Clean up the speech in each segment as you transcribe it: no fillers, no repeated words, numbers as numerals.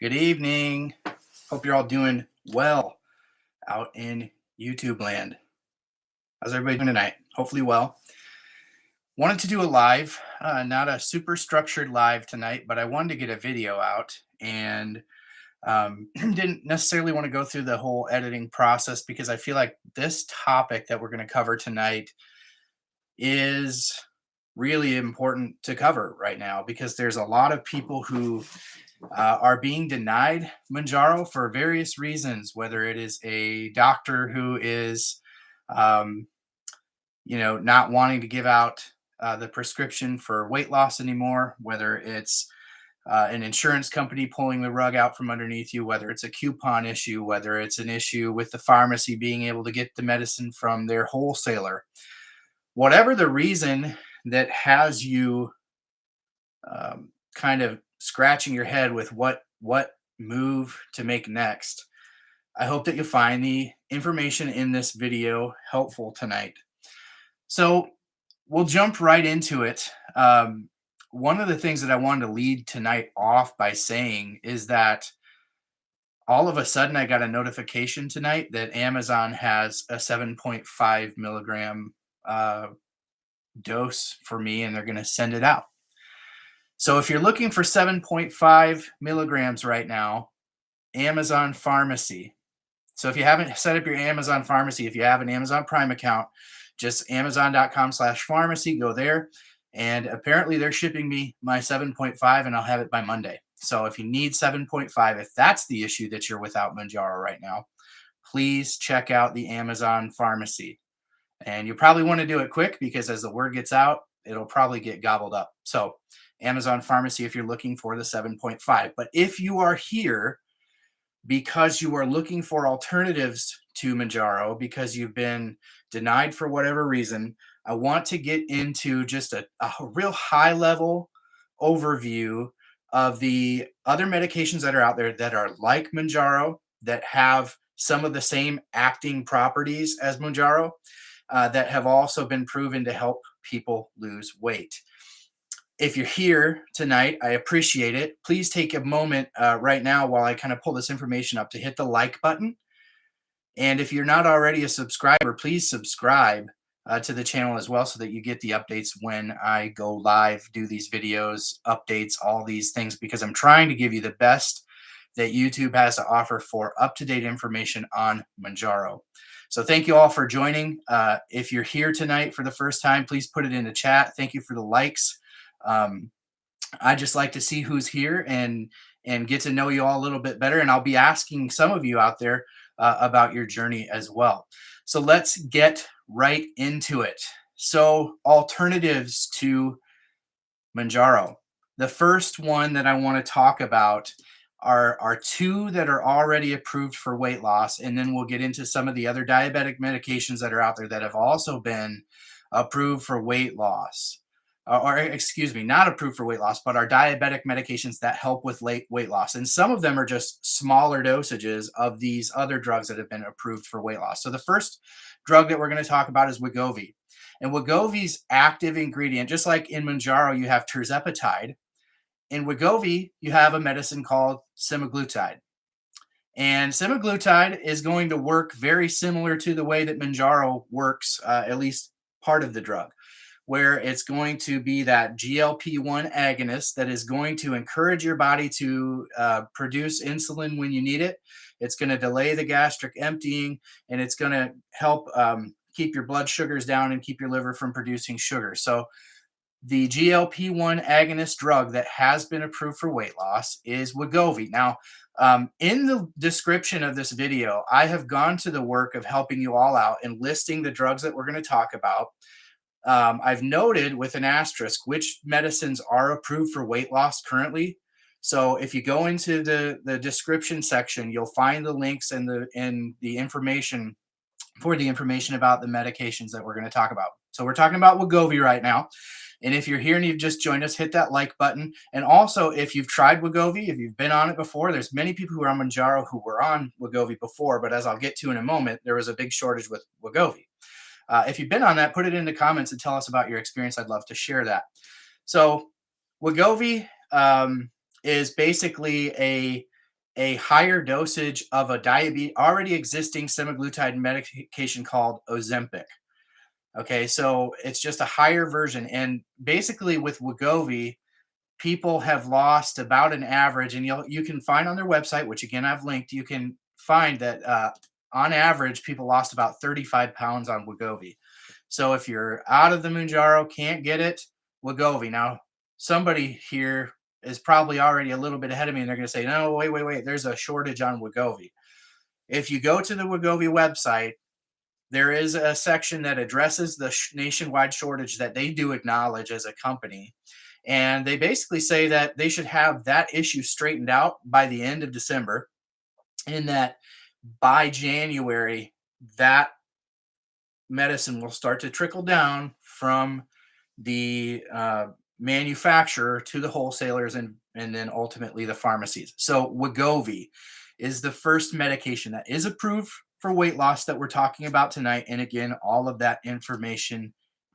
Good evening. Hope you're all doing well out in YouTube land. How's everybody doing tonight? Hopefully well. Wanted to do a live, not a super structured live tonight, but I wanted to get a video out and didn't necessarily want to go through the whole editing process because I feel like this topic that we're going to cover tonight is really important to cover right now because there's a lot of people who are being denied Mounjaro for various reasons, whether it is a doctor who is, um, not wanting to give out the prescription for weight loss anymore, whether it's an insurance company pulling the rug out from underneath you, whether it's a coupon issue, whether it's an issue with the pharmacy being able to get the medicine from their wholesaler. Whatever the reason that has you kind of scratching your head with what move to make next, I hope that you'll find the information in this video helpful tonight. So we'll jump right into it. One of the things that I wanted to lead tonight off by saying is that all of a sudden I got a notification tonight that Amazon has a 7.5 milligram dose for me, and they're going to send it out. So if you're looking for 7.5 milligrams right now, Amazon Pharmacy. So if you haven't set up your Amazon Pharmacy, if you have an Amazon Prime account, just amazon.com/pharmacy, go there. And apparently they're shipping me my 7.5 and I'll have it by Monday. So if you need 7.5, if that's the issue that you're without Mounjaro right now, please check out the Amazon Pharmacy. And you probably want to do it quick because as the word gets out, it'll probably get gobbled up. So Amazon Pharmacy if you're looking for the 7.5. But if you are here because you are looking for alternatives to Mounjaro, because you've been denied for whatever reason, I want to get into just a real high level overview of the other medications that are out there that are like Mounjaro, that have some of the same acting properties as Mounjaro, that have also been proven to help people lose weight. If you're here tonight, I appreciate it. Please take a moment right now while I kind of pull this information up to hit the like button. And if you're not already a subscriber, please subscribe to the channel as well so that you get the updates when I go live, do these videos, updates, all these things, because I'm trying to give you the best that YouTube has to offer for up-to-date information on Mounjaro. So thank you all for joining. If you're here tonight for the first time, please put it in the chat. Thank you for the likes. I just like to see who's here and get to know you all a little bit better. And I'll be asking some of you out there about your journey as well. So let's get right into it. So alternatives to Mounjaro. The first one that I want to talk about are two that are already approved for weight loss, and then we'll get into some of the other diabetic medications that are out there that have also been approved for weight loss. Or excuse me, not approved for weight loss, but are diabetic medications that help with weight loss. And some of them are just smaller dosages of these other drugs that have been approved for weight loss. So the first drug that we're going to talk about is Wegovy. And Wegovy's active ingredient, just like in Mounjaro, you have tirzepatide. In Wegovy, you have a medicine called Semaglutide. And Semaglutide is going to work very similar to the way that Mounjaro works, at least part of the drug, where it's going to be that GLP-1 agonist that is going to encourage your body to produce insulin when you need it. It's going to delay the gastric emptying, and it's going to help keep your blood sugars down and keep your liver from producing sugar. So the GLP-1 agonist drug that has been approved for weight loss is Wegovy. Now, in the description of this video, I have gone to the work of helping you all out and listing the drugs that we're going to talk about. I've noted with an asterisk which medicines are approved for weight loss currently. So if you go into the description section, you'll find the links and the information for the information about the medications that we're going to talk about. So we're talking about Wegovy right now. And if you're here and you've just joined us, hit that like button. And also, if you've tried Wegovy, if you've been on it before, there's many people who are on Mounjaro who were on Wegovy before, but as I'll get to in a moment, there was a big shortage with Wegovy. If you've been on that, put it in the comments and tell us about your experience. I'd love to share that. So Wegovy is basically a a higher dosage of a diabetes already existing semaglutide medication called Ozempic. Okay, so it's just a higher version. And basically with Wegovy, people have lost about an average, and you can find on their website, which again I've linked, you can find that on average people lost about 35 pounds on Wegovy. So if you're out of the Mounjaro, can't get it, Wegovy. Now, somebody here is probably already a little bit ahead of me, and they're going to say, no, wait, there's a shortage on Wegovy. If you go to the Wegovy website, there is a section that addresses the nationwide shortage that they do acknowledge as a company. And they basically say that they should have that issue straightened out by the end of December, and that by January, that medicine will start to trickle down from the manufacturer to the wholesalers, and then ultimately the pharmacies. So Wegovy is the first medication that is approved for weight loss that we're talking about tonight. And again, all of that information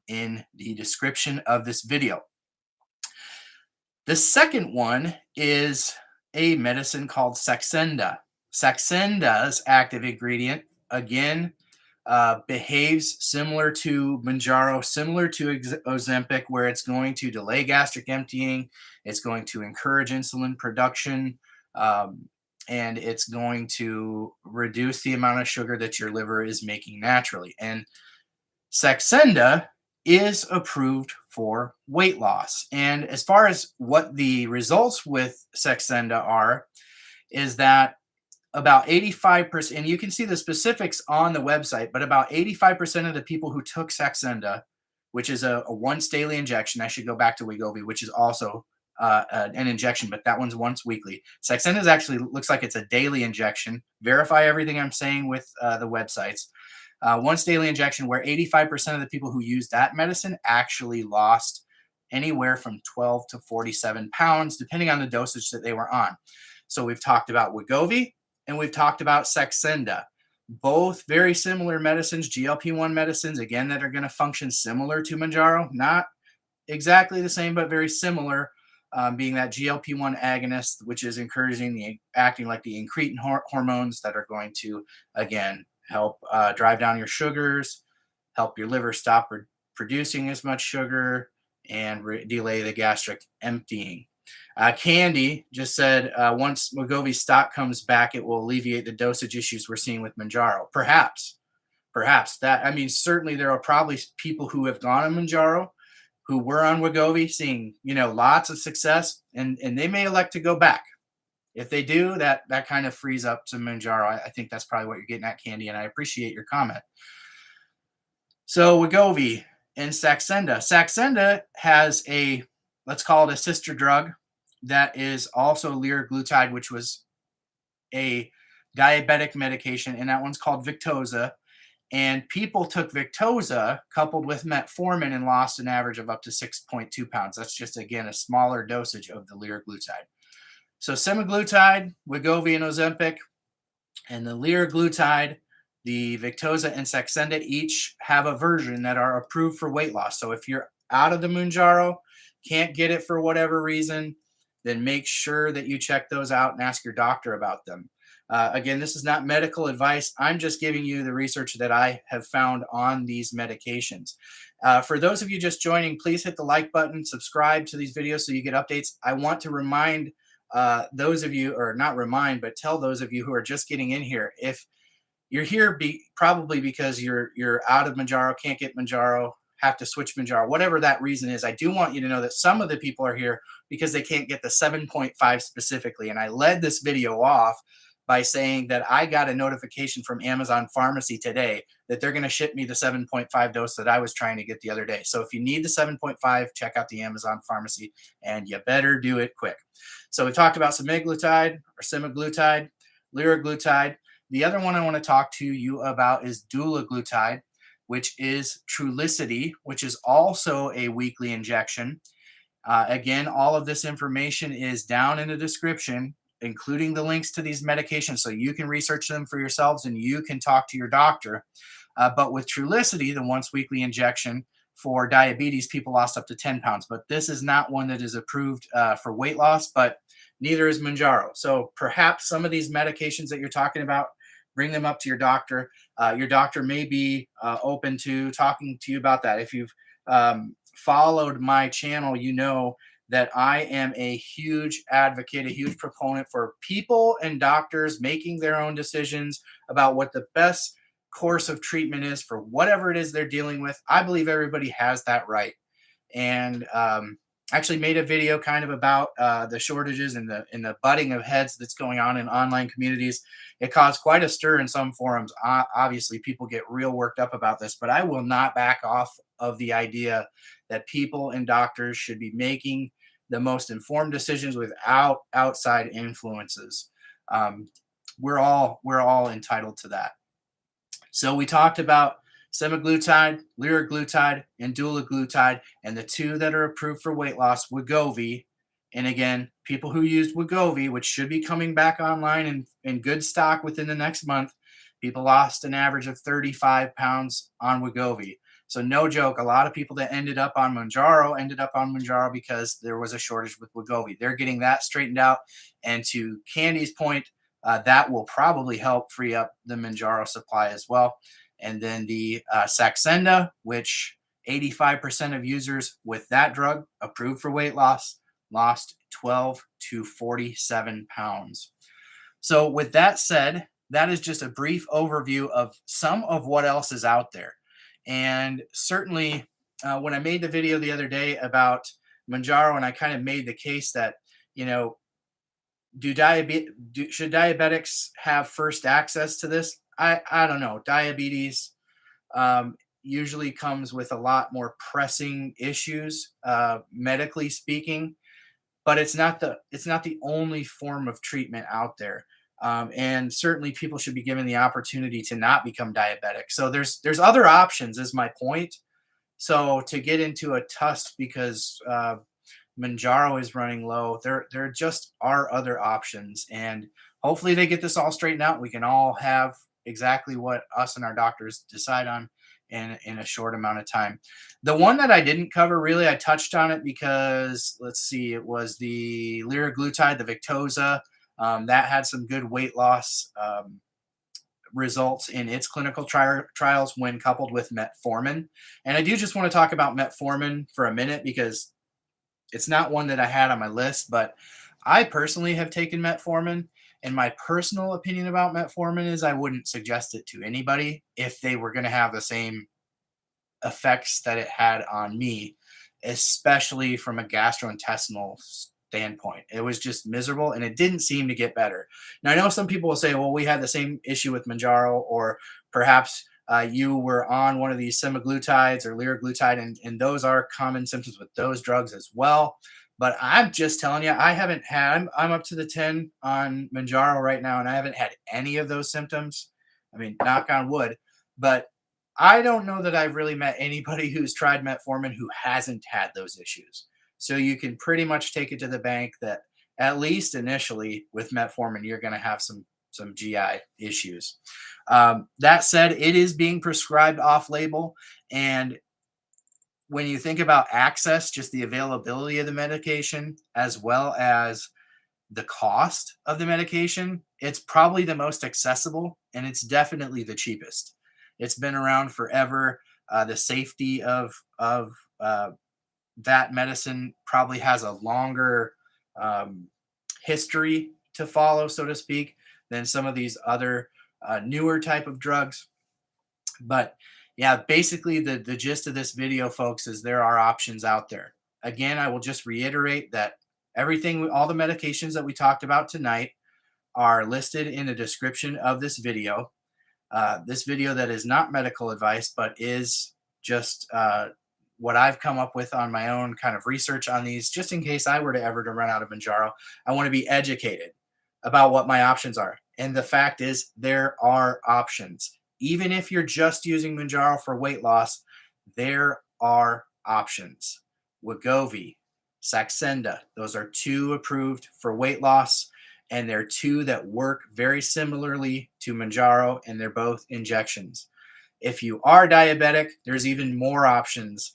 in the description of this video. The second one is a medicine called Saxenda. Saxenda's active ingredient, again, behaves similar to Mounjaro, similar to Ozempic, where it's going to delay gastric emptying, it's going to encourage insulin production, and it's going to reduce the amount of sugar that your liver is making naturally. And Saxenda is approved for weight loss. And as far as what the results with Saxenda are, is that about 85%, and you can see the specifics on the website, but about 85% of the people who took Saxenda, which is a once daily injection — I should go back to Wegovy, which is also an injection, but that one's once weekly. Saxenda is actually looks like it's a daily injection. Verify everything I'm saying with the websites. Once daily injection, where 85% of the people who used that medicine actually lost anywhere from 12 to 47 pounds, depending on the dosage that they were on. So we've talked about Wegovy, and we've talked about Saxenda. Both very similar medicines, GLP-1 medicines, again, that are going to function similar to Mounjaro. Not exactly the same, but very similar, being that GLP-1 agonist, which is encouraging acting like the incretin hormones that are going to, again, help drive down your sugars, help your liver stop producing as much sugar, and delay the gastric emptying. Candy just said once Wegovy stock comes back, it will alleviate the dosage issues we're seeing with Mounjaro. Perhaps that, I mean, certainly there are probably people who have gone on Mounjaro who were on Wegovy, seeing lots of success, and they may elect to go back. If they do, that kind of frees up some Mounjaro. I think that's probably what you're getting at, Candy, and I appreciate your comment. So Wegovy and Saxenda. Saxenda has a, let's call it a sister drug, that is also Liraglutide, which was a diabetic medication, and that one's called Victoza. And people took Victoza coupled with metformin and lost an average of up to 6.2 pounds. That's just, again, a smaller dosage of the Liraglutide. So Semaglutide, Wegovy, and Ozempic, and the Liraglutide, the Victoza, and Saxenda each have a version that are approved for weight loss. So if you're out of the Mounjaro, can't get it for whatever reason, then make sure that you check those out and ask your doctor about them. Again, this is not medical advice. I'm just giving you the research that I have found on these medications. For those of you just joining, please hit the like button, subscribe to these videos so you get updates. I want to remind those of you, or not remind, but tell those of you who are just getting in here, if you're here probably because you're out of Mounjaro, can't get Mounjaro, have to switch Mounjaro, whatever that reason is, I do want you to know that some of the people are here because they can't get the 7.5 specifically. And I led this video off by saying that I got a notification from Amazon Pharmacy today that they're going to ship me the 7.5 dose that I was trying to get the other day. So if you need the 7.5, check out the Amazon Pharmacy, and you better do it quick. So we talked about Semaglutide, Liraglutide. The other one I want to talk to you about is Dulaglutide, which is Trulicity, which is also a weekly injection. Again, all of this information is down in the description, including the links to these medications, so you can research them for yourselves and you can talk to your doctor. But with Trulicity, the once weekly injection for diabetes, people lost up to 10 pounds. But this is not one that is approved for weight loss. But Neither is Mounjaro. So perhaps some of these medications that you're talking about, bring them up to your doctor. Your doctor may be open to talking to you about that. If you've followed my channel, you know that I am a huge advocate, a huge proponent for people and doctors making their own decisions about what the best course of treatment is for whatever it is they're dealing with. I believe everybody has that right. And actually made a video kind of about the shortages and the butting of heads that's going on in online communities. It caused quite a stir in some forums. Obviously, people get real worked up about this, but I will not back off of the idea that people and doctors should be making the most informed decisions without outside influences. Um, we're all entitled to that. So we talked about semaglutide, liraglutide, and dulaglutide, and the two that are approved for weight loss, Wegovy. And again, people who used Wegovy, which should be coming back online in good stock within the next month, people lost an average of 35 pounds on Wegovy. So no joke, a lot of people that ended up on Mounjaro because there was a shortage with Wegovy. They're getting that straightened out. And to Candy's point, that will probably help free up the Mounjaro supply as well. And then the Saxenda, which 85% of users with that drug approved for weight loss lost 12 to 47 pounds. So with that said, that is just a brief overview of some of what else is out there. And certainly when I made the video the other day about Mounjaro, and I kind of made the case that, you know, should diabetics have first access to this? I don't know. Diabetes usually comes with a lot more pressing issues, medically speaking, but it's not the only form of treatment out there. And certainly people should be given the opportunity to not become diabetic. So there's other options, is my point. So to get into a tussle because Mounjaro is running low, there just are other options, and hopefully they get this all straightened out. We can all have exactly what us and our doctors decide on in a short amount of time. The one that I didn't cover really, I touched on it because let's see, it was the Liraglutide, the Victoza, that had some good weight loss results in its clinical trials when coupled with metformin. And I do just want to talk about metformin for a minute because it's not one that I had on my list, but I personally have taken metformin, and my personal opinion about metformin is I wouldn't suggest it to anybody if they were going to have the same effects that it had on me, especially from a gastrointestinal standpoint. It was just miserable, and it didn't seem to get better. Now, I know some people will say, well, we had the same issue with Mounjaro, or perhaps you were on one of these semaglutides or liraglutide, and those are common symptoms with those drugs as well. But I'm just telling you, I haven't had, I'm up to the 10 on Mounjaro right now, and I haven't had any of those symptoms. I mean, knock on wood. But I don't know that I've really met anybody who's tried metformin who hasn't had those issues. So you can pretty much take it to the bank that at least initially with metformin, you're going to have some GI issues. That said, it is being prescribed off label. And when you think about access, just the availability of the medication, as well as the cost of the medication, it's probably the most accessible, and it's definitely the cheapest. It's been around forever. The safety of that medicine probably has a longer history to follow, so to speak, than some of these other newer type of drugs. But yeah, basically the gist of this video, folks, is there are options out there. Again, I will just reiterate that everything, all the medications that we talked about tonight are listed in the description of this video. This video that is not medical advice, but is just what I've come up with on my own kind of research on these, just in case I were to ever to run out of Mounjaro. I want to be educated about what my options are. And the fact is, there are options. Even if you're just using Mounjaro for weight loss, there are options. Wegovy, Saxenda, those are two approved for weight loss, and they're two that work very similarly to Mounjaro, and they're both injections. If you are diabetic, there's even more options.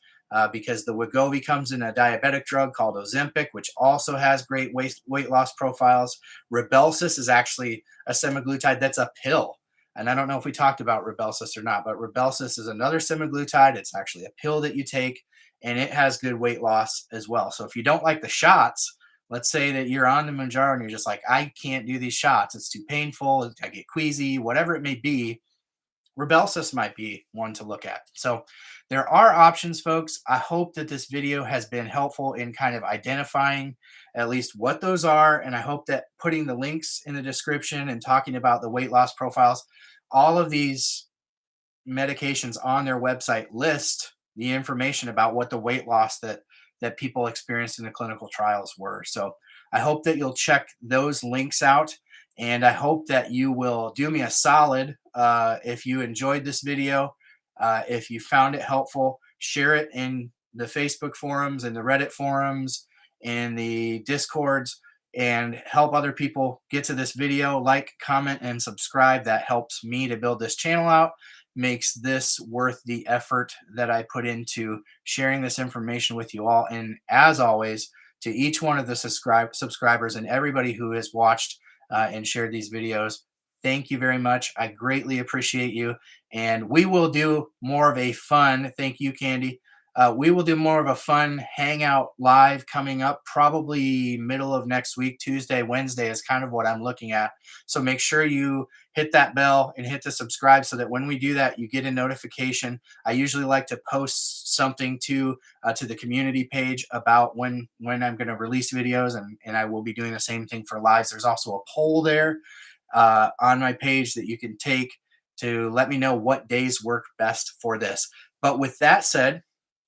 because the Wegovy comes in a diabetic drug called Ozempic, which also has great weight loss profiles. Rybelsus is actually a semaglutide that's a pill. And I don't know if we talked about Rybelsus or not, but Rybelsus is another semaglutide. It's actually a pill that you take, and it has good weight loss as well. So if you don't like the shots, let's say that you're on the Mounjaro and you're just like, I can't do these shots. It's too painful. I get queasy, whatever it may be. Rybelsus might be one to look at. So there are options, folks. I hope that this video has been helpful in kind of identifying at least what those are. And I hope that putting the links in the description and talking about the weight loss profiles, all of these medications on their website list the information about what the weight loss that people experienced in the clinical trials were. So I hope that you'll check those links out, and I hope that you will do me a solid if you enjoyed this video, if you found it helpful, share it in the Facebook forums and the Reddit forums and the Discords, and help other people get to this video. Like, comment, and subscribe. That helps me to build this channel out, makes this worth the effort that I put into sharing this information with you all. And as always, to each one of the subscribers and everybody who has watched and shared these videos, thank you very much. I greatly appreciate you. And we will do more of a fun, thank you, Candy. We will do more of a fun hangout live coming up, probably middle of next week. Tuesday, Wednesday is kind of what I'm looking at. So make sure you hit that bell and hit the subscribe so that when we do that, you get a notification. I usually like to post something to the community page about when I'm going to release videos, and I will be doing the same thing for lives. There's also a poll there on my page that you can take to let me know what days work best for this. But with that said,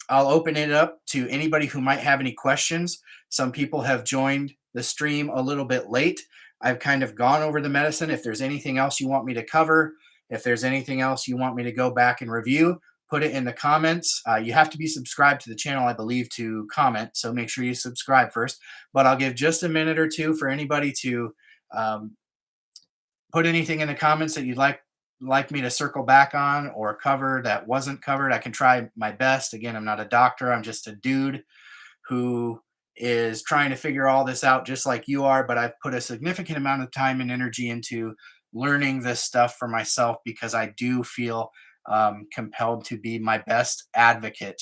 I'll open it up to anybody who might have any questions. Some people have joined the stream a little bit late. I've kind of gone over the medicine. If there's anything else you want me to cover, if there's anything else you want me to go back and review, put it in the comments. You have to be subscribed to the channel, I believe, to comment. So make sure you subscribe first. But I'll give just a minute or two for anybody to put anything in the comments that you'd like me to circle back on or cover that wasn't covered. I can try my best. Again, I'm not a doctor. I'm just a dude who is trying to figure all this out just like you are, but I've put a significant amount of time and energy into learning this stuff for myself because I do feel compelled to be my best advocate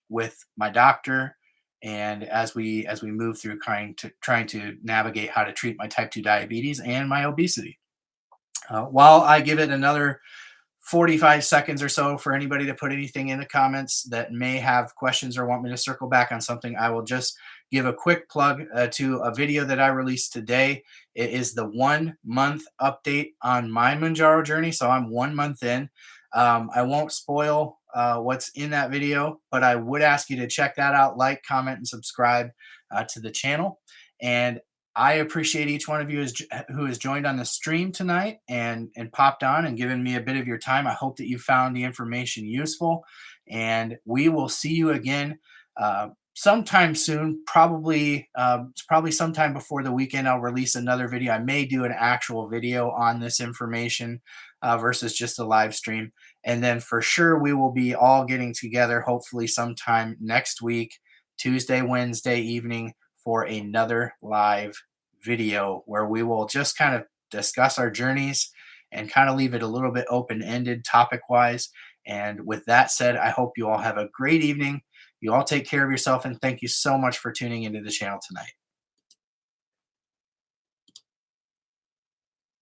with my doctor, and as we move through trying to navigate how to treat my type 2 diabetes and my obesity. While I give it another 45 seconds or so for anybody to put anything in the comments that may have questions or want me to circle back on something, I will just give a quick plug to a video that I released today. It is the 1 month update on my Mounjaro journey. So I'm 1 month in. I won't spoil what's in that video, but I would ask you to check that out, like, comment, and subscribe to the channel. And I appreciate each one of you who has joined on the stream tonight and popped on and given me a bit of your time. I hope that you found the information useful, and we will see you again sometime soon. Probably sometime before the weekend. I'll release another video. I may do an actual video on this information versus just a live stream, and then for sure we will be all getting together hopefully sometime next week, Tuesday, Wednesday evening, for another live video where we will just kind of discuss our journeys and kind of leave it a little bit open-ended topic-wise. And with that said, I hope you all have a great evening. You all take care of yourself, and thank you so much for tuning into the channel tonight.